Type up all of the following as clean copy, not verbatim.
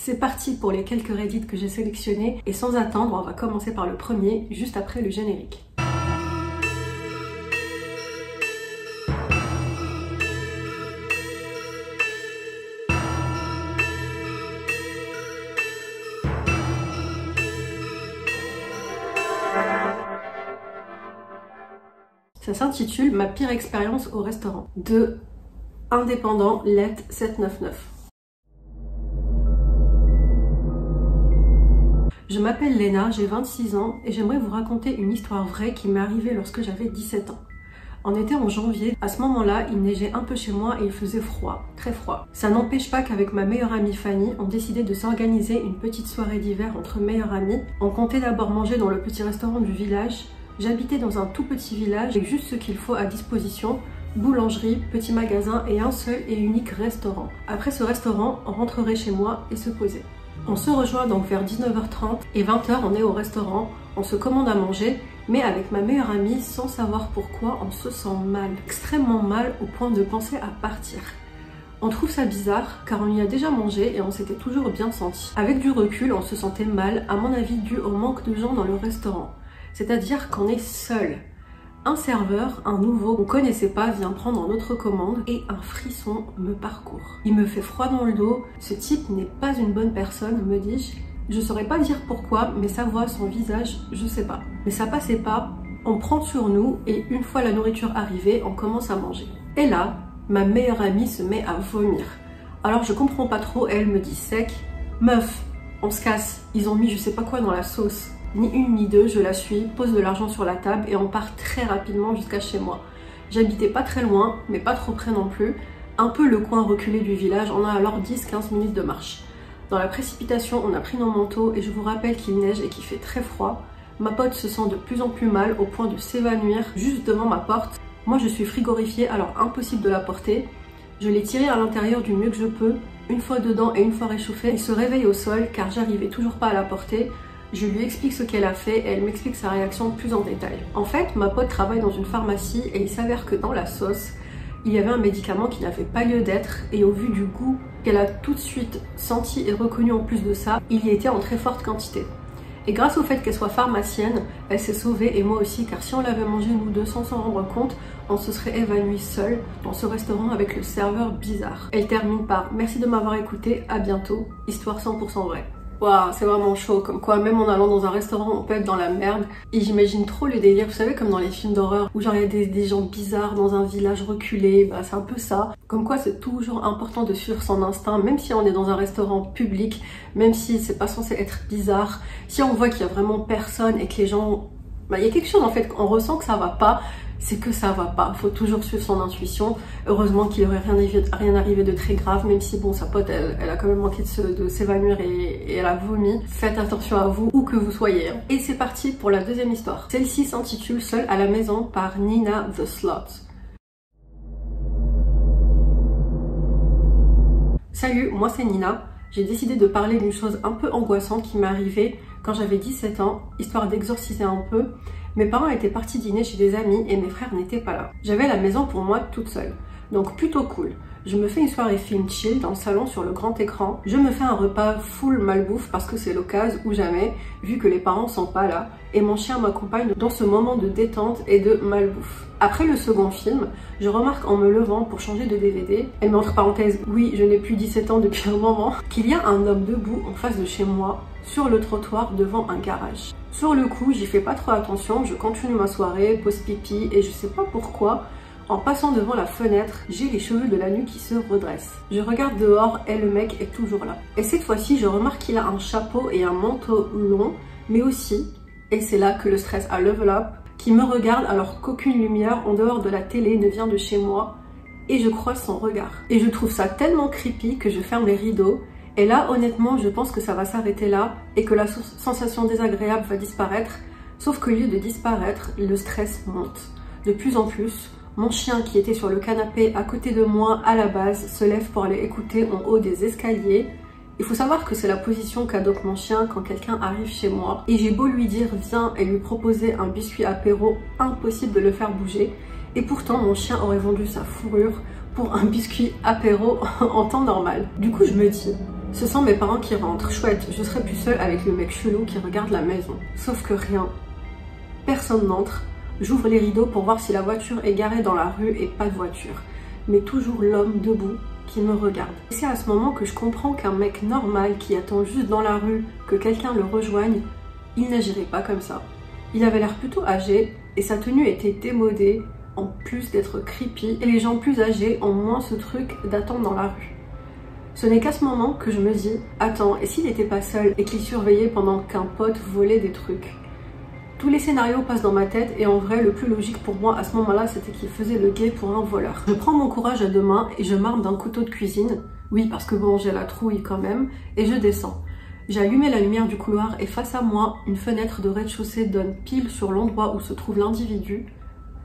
C'est parti pour les quelques Reddit que j'ai sélectionnés et sans attendre, on va commencer par le premier, juste après le générique. Ça s'intitule Ma pire expérience au restaurant de Indépendant Let 799. Je m'appelle Léna, j'ai 26 ans et j'aimerais vous raconter une histoire vraie qui m'est arrivée lorsque j'avais 17 ans. On était en janvier, à ce moment-là, il neigeait un peu chez moi et il faisait froid, très froid. Ça n'empêche pas qu'avec ma meilleure amie Fanny, on décidait de s'organiser une petite soirée d'hiver entre meilleures amies. On comptait d'abord manger dans le petit restaurant du village. J'habitais dans un tout petit village avec juste ce qu'il faut à disposition, boulangerie, petit magasin et un seul et unique restaurant. Après ce restaurant, on rentrerait chez moi et se posait. On se rejoint donc vers 19h30 et 20h on est au restaurant, on se commande à manger, mais avec ma meilleure amie, sans savoir pourquoi, on se sent mal, extrêmement mal au point de penser à partir. On trouve ça bizarre car on y a déjà mangé et on s'était toujours bien senti. Avec du recul, on se sentait mal, à mon avis dû au manque de gens dans le restaurant. C'est-à-dire qu'on est seul. Un serveur, un nouveau qu'on connaissait pas, vient prendre notre commande et un frisson me parcourt. Il me fait froid dans le dos, ce type n'est pas une bonne personne, me dis-je. Je saurais pas dire pourquoi, mais sa voix, son visage, je sais pas. Mais ça passait pas, on prend sur nous et une fois la nourriture arrivée, on commence à manger. Et là, ma meilleure amie se met à vomir. Alors je comprends pas trop, elle me dit sec, meuf, on se casse, ils ont mis je sais pas quoi dans la sauce. Ni une ni deux, je la suis, pose de l'argent sur la table et on part très rapidement jusqu'à chez moi. J'habitais pas très loin, mais pas trop près non plus, un peu le coin reculé du village, on a alors 10-15 minutes de marche. Dans la précipitation, on a pris nos manteaux et je vous rappelle qu'il neige et qu'il fait très froid. Ma pote se sent de plus en plus mal au point de s'évanouir juste devant ma porte. Moi je suis frigorifiée, alors impossible de la porter. Je l'ai tirée à l'intérieur du mieux que je peux, une fois dedans et une fois réchauffée. Elle se réveille au sol car j'arrivais toujours pas à la porter. Je lui explique ce qu'elle a fait et elle m'explique sa réaction plus en détail. En fait, ma pote travaille dans une pharmacie et il s'avère que dans la sauce, il y avait un médicament qui n'avait pas lieu d'être et au vu du goût qu'elle a tout de suite senti et reconnu en plus de ça, il y était en très forte quantité. Et grâce au fait qu'elle soit pharmacienne, elle s'est sauvée et moi aussi car si on l'avait mangé nous deux sans s'en rendre compte, on se serait évanoui seul dans ce restaurant avec le serveur bizarre. Elle termine par « Merci de m'avoir écouté, à bientôt, histoire 100% vraie ». Waouh, c'est vraiment chaud, comme quoi même en allant dans un restaurant on peut être dans la merde. Et j'imagine trop le délire, vous savez comme dans les films d'horreur où genre il y a des gens bizarres dans un village reculé, bah c'est un peu ça. Comme quoi c'est toujours important de suivre son instinct, même si on est dans un restaurant public, même si c'est pas censé être bizarre. Si on voit qu'il y a vraiment personne et que les gens... Bah il y a quelque chose en fait, on ressent que ça va pas, c'est que ça va pas. Faut toujours suivre son intuition. Heureusement qu'il aurait rien arrivé de très grave, même si bon sa pote elle a quand même manqué de s'évanouir et elle a vomi. Faites attention à vous où que vous soyez. Et c'est parti pour la deuxième histoire. Celle-ci s'intitule Seule à la maison par Nina the Slut. Salut, moi c'est Nina. J'ai décidé de parler d'une chose un peu angoissante qui m'est arrivée quand j'avais 17 ans, histoire d'exorciser un peu. Mes parents étaient partis dîner chez des amis et mes frères n'étaient pas là. J'avais la maison pour moi toute seule, donc plutôt cool. Je me fais une soirée film chill dans le salon sur le grand écran. Je me fais un repas full malbouffe parce que c'est l'occasion ou jamais, vu que les parents sont pas là. Et mon chien m'accompagne dans ce moment de détente et de malbouffe. Après le second film, je remarque en me levant pour changer de DVD, et met entre parenthèses, oui je n'ai plus 17 ans depuis un moment, qu'il y a un homme debout en face de chez moi, sur le trottoir devant un garage. Sur le coup, j'y fais pas trop attention, je continue ma soirée, pause pipi, et je sais pas pourquoi, en passant devant la fenêtre, j'ai les cheveux de la nuque qui se redressent. Je regarde dehors et le mec est toujours là. Et cette fois-ci, je remarque qu'il a un chapeau et un manteau long, mais aussi, et c'est là que le stress a level up, qui me regarde alors qu'aucune lumière en dehors de la télé ne vient de chez moi, et je croise son regard. Et je trouve ça tellement creepy que je ferme les rideaux, et là honnêtement je pense que ça va s'arrêter là, et que la sensation désagréable va disparaître, sauf qu'au lieu de disparaître, le stress monte. De plus en plus, mon chien qui était sur le canapé à côté de moi à la base se lève pour aller écouter en haut des escaliers. Il faut savoir que c'est la position qu'adopte mon chien quand quelqu'un arrive chez moi. Et j'ai beau lui dire viens et lui proposer un biscuit apéro, impossible de le faire bouger. Et pourtant mon chien aurait vendu sa fourrure pour un biscuit apéro en temps normal. Du coup je me dis, Ce sont mes parents qui rentrent. Chouette, je serai plus seule avec le mec chelou qui regarde la maison. Sauf que rien. Personne n'entre. J'ouvre les rideaux pour voir si la voiture est garée dans la rue et pas de voiture. Mais toujours l'homme debout qui me regarde. C'est à ce moment que je comprends qu'un mec normal qui attend juste dans la rue que quelqu'un le rejoigne, il n'agirait pas comme ça. Il avait l'air plutôt âgé et sa tenue était démodée, en plus d'être creepy, et les gens plus âgés ont moins ce truc d'attendre dans la rue. Ce n'est qu'à ce moment que je me dis, attends, et s'il n'était pas seul et qu'il surveillait pendant qu'un pote volait des trucs? Tous les scénarios passent dans ma tête et en vrai, le plus logique pour moi à ce moment-là, c'était qu'il faisait le guet pour un voleur. Je prends mon courage à deux mains et je m'arme d'un couteau de cuisine. Oui, parce que bon, j'ai la trouille quand même, et je descends. J'ai allumé la lumière du couloir et face à moi, une fenêtre de rez-de-chaussée donne pile sur l'endroit où se trouve l'individu.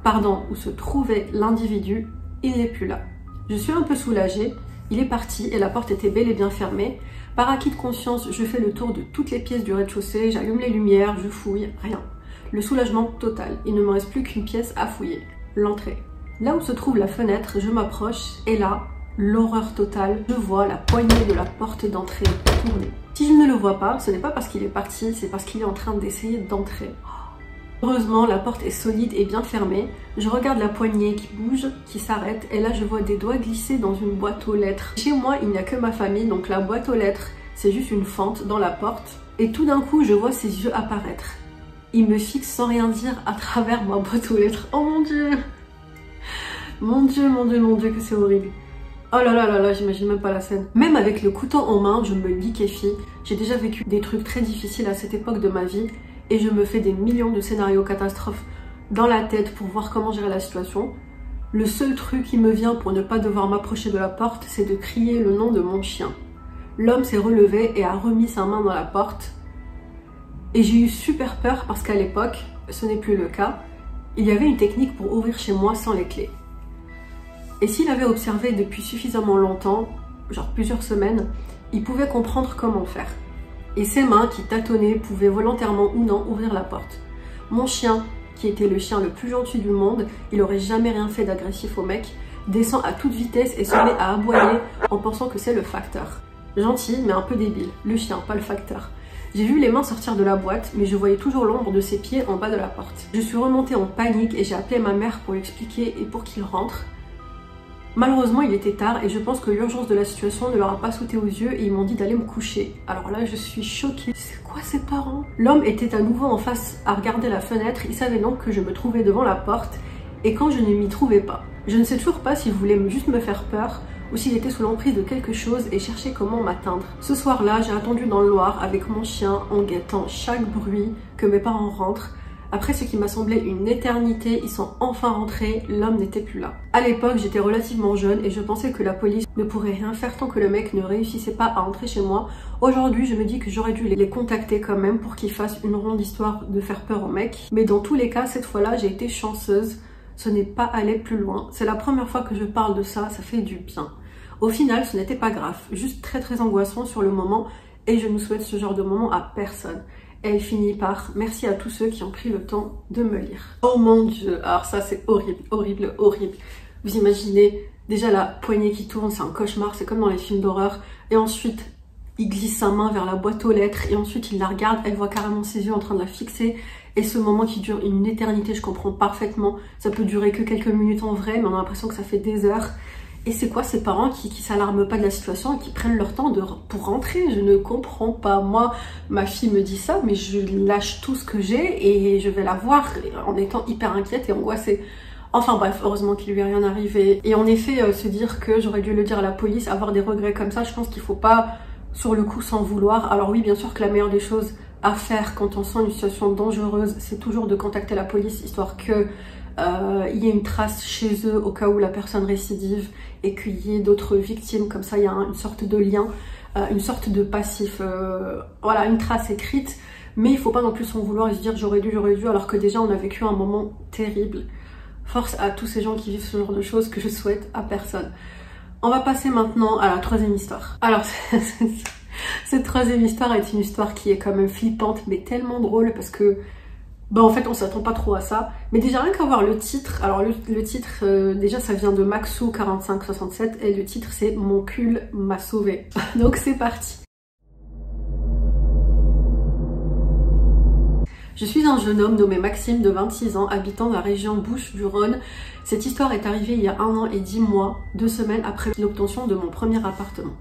Pardon, où se trouvait l'individu, il n'est plus là. Je suis un peu soulagée, il est parti et la porte était bel et bien fermée. Par acquis de conscience, je fais le tour de toutes les pièces du rez-de-chaussée, j'allume les lumières, je fouille, rien. Le soulagement total, il ne me reste plus qu'une pièce à fouiller, l'entrée. Là où se trouve la fenêtre, je m'approche et là, l'horreur totale, je vois la poignée de la porte d'entrée tourner. Si je ne le vois pas, ce n'est pas parce qu'il est parti, c'est parce qu'il est en train d'essayer d'entrer. Heureusement, la porte est solide et bien fermée. Je regarde la poignée qui bouge, qui s'arrête, et là je vois des doigts glisser dans une boîte aux lettres. Chez moi, il n'y a que ma famille, donc la boîte aux lettres, c'est juste une fente dans la porte. Et tout d'un coup, je vois ses yeux apparaître. Il me fixe sans rien dire à travers ma boîte aux lettres. Oh mon Dieu! Mon Dieu, mon Dieu, mon Dieu, que c'est horrible. Oh là là là là, j'imagine même pas la scène. Même avec le couteau en main, je me liquéfie. J'ai déjà vécu des trucs très difficiles à cette époque de ma vie et je me fais des millions de scénarios catastrophes dans la tête pour voir comment gérer la situation. Le seul truc qui me vient pour ne pas devoir m'approcher de la porte, c'est de crier le nom de mon chien. L'homme s'est relevé et a remis sa main dans la porte. Et j'ai eu super peur parce qu'à l'époque, ce n'est plus le cas, il y avait une technique pour ouvrir chez moi sans les clés. Et s'il avait observé depuis suffisamment longtemps, genre plusieurs semaines, il pouvait comprendre comment faire. Et ses mains qui tâtonnaient pouvaient volontairement ou non ouvrir la porte. Mon chien, qui était le chien le plus gentil du monde, il aurait jamais rien fait d'agressif au mec, descend à toute vitesse et se met à aboyer en pensant que c'est le facteur. Gentil mais un peu débile, le chien, pas le facteur. J'ai vu les mains sortir de la boîte, mais je voyais toujours l'ombre de ses pieds en bas de la porte. Je suis remontée en panique et j'ai appelé ma mère pour lui expliquer et pour qu'il rentre. Malheureusement, il était tard et je pense que l'urgence de la situation ne leur a pas sauté aux yeux et ils m'ont dit d'aller me coucher. Alors là, je suis choquée. C'est quoi ces parents? L'homme était à nouveau en face à regarder la fenêtre. Il savait donc que je me trouvais devant la porte et quand je ne m'y trouvais pas. Je ne sais toujours pas s'il voulait juste me faire peur ou s'il était sous l'emprise de quelque chose et cherchait comment m'atteindre. Ce soir-là, j'ai attendu dans le Loir avec mon chien en guettant chaque bruit que mes parents rentrent. Après ce qui m'a semblé une éternité, ils sont enfin rentrés, l'homme n'était plus là. À l'époque, j'étais relativement jeune et je pensais que la police ne pourrait rien faire tant que le mec ne réussissait pas à entrer chez moi. Aujourd'hui, je me dis que j'aurais dû les contacter quand même pour qu'ils fassent une ronde histoire de faire peur au mec. Mais dans tous les cas, cette fois-là, j'ai été chanceuse. Ce n'est pas allé plus loin. C'est la première fois que je parle de ça, ça fait du bien. Au final, ce n'était pas grave, juste très angoissant sur le moment et je ne souhaite ce genre de moment à personne. Elle finit par « Merci à tous ceux qui ont pris le temps de me lire ». Oh mon Dieu, alors ça c'est horrible, horrible, horrible. Vous imaginez, déjà la poignée qui tourne, c'est un cauchemar, c'est comme dans les films d'horreur. Et ensuite, il glisse sa main vers la boîte aux lettres et ensuite il la regarde, elle voit carrément ses yeux en train de la fixer. Et ce moment qui dure une éternité, je comprends parfaitement. Ça peut durer que quelques minutes en vrai, mais on a l'impression que ça fait des heures. Et c'est quoi ces parents qui s'alarment pas de la situation et qui prennent leur temps pour rentrer? Je ne comprends pas. Moi, ma fille me dit ça, mais je lâche tout ce que j'ai et je vais la voir en étant hyper inquiète et angoissée. Enfin bref, heureusement qu'il lui est rien arrivé. Et en effet, se dire que j'aurais dû le dire à la police, avoir des regrets comme ça, je pense qu'il faut pas sur le coup s'en vouloir. Alors oui, bien sûr que la meilleure des choses à faire quand on sent une situation dangereuse, c'est toujours de contacter la police, histoire que il y ait une trace chez eux au cas où la personne récidive et qu'il y ait d'autres victimes, comme ça il y a une sorte de lien, une sorte de passif, voilà, une trace écrite, mais il faut pas non plus s'en vouloir et se dire j'aurais dû, alors que déjà on a vécu un moment terrible. Force à tous ces gens qui vivent ce genre de choses que je souhaite à personne. On va passer maintenant à la troisième histoire. Alors cette troisième histoire est une histoire qui est quand même flippante mais tellement drôle parce que Bah en fait on s'attend pas trop à ça, mais déjà rien qu'à voir le titre, alors le titre déjà ça vient de Maxou4567 et le titre c'est Mon cul m'a sauvé. Donc c'est parti. Je suis un jeune homme nommé Maxime de 26 ans, habitant dans la région Bouches-du-Rhône. Cette histoire est arrivée il y a 1 an et 10 mois, 2 semaines après l'obtention de mon premier appartement.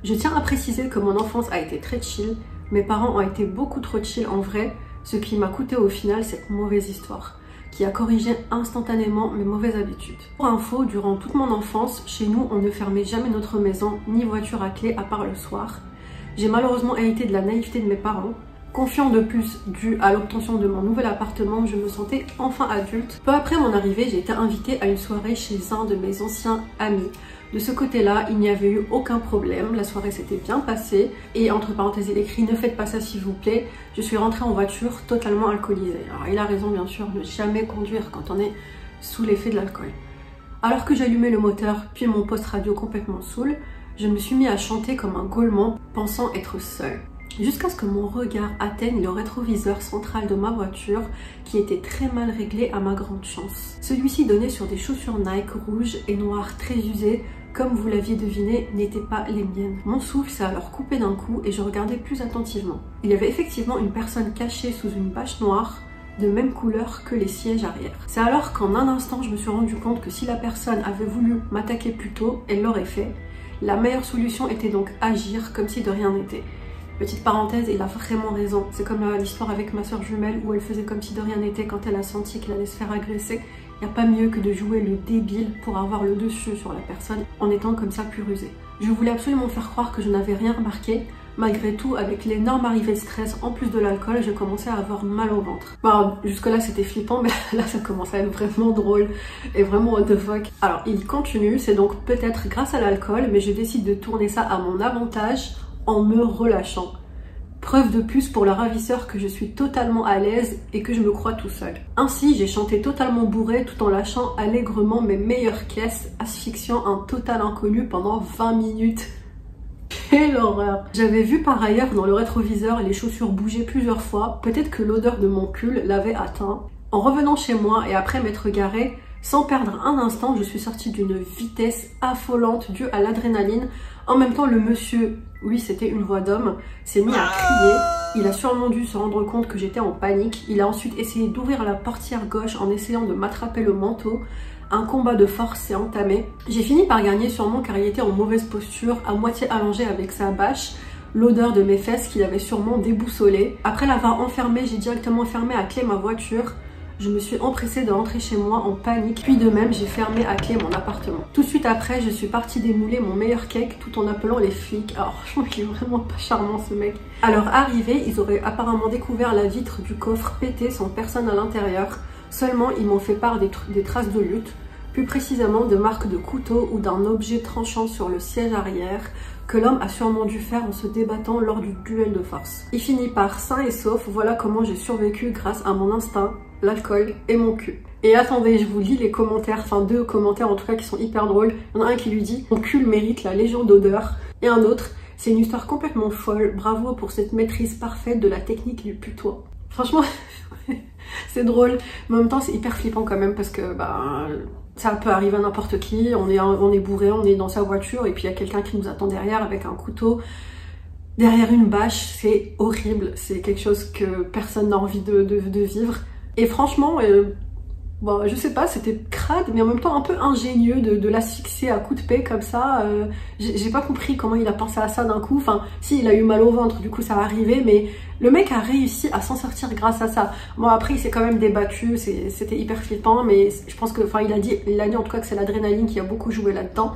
Je tiens à préciser que mon enfance a été très chill, mes parents ont été beaucoup trop chill en vrai, ce qui m'a coûté au final cette mauvaise histoire, qui a corrigé instantanément mes mauvaises habitudes. Pour info, durant toute mon enfance, chez nous, on ne fermait jamais notre maison, ni voiture à clé à part le soir. J'ai malheureusement hérité de la naïveté de mes parents. Confiant de plus dû à l'obtention de mon nouvel appartement, je me sentais enfin adulte. Peu après mon arrivée, j'ai été invitée à une soirée chez un de mes anciens amis. De ce côté-là, il n'y avait eu aucun problème, la soirée s'était bien passée. Et entre parenthèses, il écrit « Ne faites pas ça s'il vous plaît ». Je suis rentrée en voiture totalement alcoolisée. Alors il a raison bien sûr, ne jamais conduire quand on est sous l'effet de l'alcool. Alors que j'allumais le moteur, puis mon poste radio complètement saoul, je me suis mis à chanter comme un golemon, pensant être seule. Jusqu'à ce que mon regard atteigne le rétroviseur central de ma voiture qui était très mal réglé à ma grande chance. Celui-ci donnait sur des chaussures Nike rouges et noires très usées, comme vous l'aviez deviné, n'étaient pas les miennes. Mon souffle s'est alors coupé d'un coup et je regardais plus attentivement. Il y avait effectivement une personne cachée sous une bâche noire de même couleur que les sièges arrière. C'est alors qu'en un instant je me suis rendu compte que si la personne avait voulu m'attaquer plus tôt, elle l'aurait fait. La meilleure solution était donc agir comme si de rien n'était. Petite parenthèse, il a vraiment raison. C'est comme l'histoire avec ma soeur jumelle où elle faisait comme si de rien n'était quand elle a senti qu'elle allait se faire agresser. Il n'y a pas mieux que de jouer le débile pour avoir le dessus sur la personne en étant comme ça plus rusé. Je voulais absolument faire croire que je n'avais rien remarqué. Malgré tout, avec l'énorme arrivée de stress en plus de l'alcool, je commençais à avoir mal au ventre. Bah, jusque là c'était flippant, mais là ça commençait à être vraiment drôle et vraiment what the fuck. Alors il continue, c'est donc peut-être grâce à l'alcool, mais je décide de tourner ça à mon avantage en me relâchant. Preuve de plus pour le ravisseur que je suis totalement à l'aise et que je me crois tout seul. Ainsi, j'ai chanté totalement bourré tout en lâchant allègrement mes meilleures caisses, asphyxiant un total inconnu pendant 20 minutes. Quelle horreur! J'avais vu par ailleurs dans le rétroviseur les chaussures bouger plusieurs fois, peut-être que l'odeur de mon cul l'avait atteint. En revenant chez moi et après m'être garée, sans perdre un instant, je suis sortie d'une vitesse affolante due à l'adrénaline. En même temps, le monsieur, oui c'était une voix d'homme, s'est mis à crier. Il a sûrement dû se rendre compte que j'étais en panique. Il a ensuite essayé d'ouvrir la portière gauche en essayant de m'attraper le manteau. Un combat de force s'est entamé. J'ai fini par gagner sûrement car il était en mauvaise posture, à moitié allongé avec sa bâche. L'odeur de mes fesses qu'il avait sûrement déboussolé. Après l'avoir enfermé, j'ai directement fermé à clé ma voiture. Je me suis empressée de rentrer chez moi en panique, puis de même j'ai fermé à clé mon appartement. Tout de suite après, je suis partie démouler mon meilleur cake tout en appelant les flics. Alors franchement, il est vraiment pas charmant ce mec. À leur arrivée, ils auraient apparemment découvert la vitre du coffre pétée sans personne à l'intérieur. Seulement, ils m'ont fait part des traces de lutte, plus précisément de marques de couteau ou d'un objet tranchant sur le siège arrière que l'homme a sûrement dû faire en se débattant lors du duel de force. Il finit par sain et sauf, voilà comment j'ai survécu grâce à mon instinct, l'alcool et mon cul. Et attendez, je vous lis les commentaires, enfin 2 commentaires en tout cas qui sont hyper drôles. Il y en a un qui lui dit « Mon cul mérite la légion d'odeur » et un autre « C'est une histoire complètement folle, bravo pour cette maîtrise parfaite de la technique du putois ». Franchement, c'est drôle, mais en même temps c'est hyper flippant quand même parce que bah, ça peut arriver à n'importe qui, on est bourré, on est dans sa voiture et puis il y a quelqu'un qui nous attend derrière avec un couteau. Derrière une bâche, c'est horrible, c'est quelque chose que personne n'a envie de vivre. Et franchement, bon, je sais pas, c'était crade, mais en même temps un peu ingénieux de l'asphyxier à coups de paix comme ça. J'ai pas compris comment il a pensé à ça d'un coup. Enfin, si, il a eu mal au ventre, du coup ça va arriver, mais le mec a réussi à s'en sortir grâce à ça. Bon, après, il s'est quand même débattu, c'était hyper flippant, mais je pense que, enfin, il a dit en tout cas que c'est l'adrénaline qui a beaucoup joué là-dedans.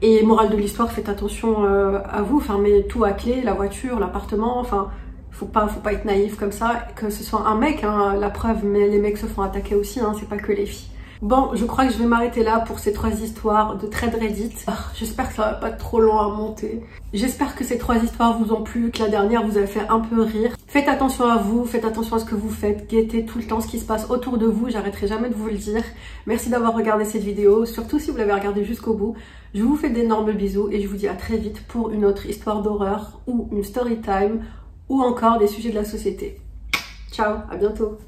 Et morale de l'histoire, faites attention à vous, fermez tout à clé, la voiture, l'appartement, enfin... Faut pas être naïf comme ça, que ce soit un mec, hein, la preuve, mais les mecs se font attaquer aussi, hein, c'est pas que les filles. Bon, je crois que je vais m'arrêter là pour ces 3 histoires de trade Reddit. J'espère que ça va pas être trop long à monter. J'espère que ces 3 histoires vous ont plu, que la dernière vous a fait un peu rire. Faites attention à vous, faites attention à ce que vous faites, guettez tout le temps ce qui se passe autour de vous, j'arrêterai jamais de vous le dire. Merci d'avoir regardé cette vidéo, surtout si vous l'avez regardée jusqu'au bout. Je vous fais d'énormes bisous et je vous dis à très vite pour une autre histoire d'horreur ou une story time ou encore des sujets de la société. Ciao, à bientôt.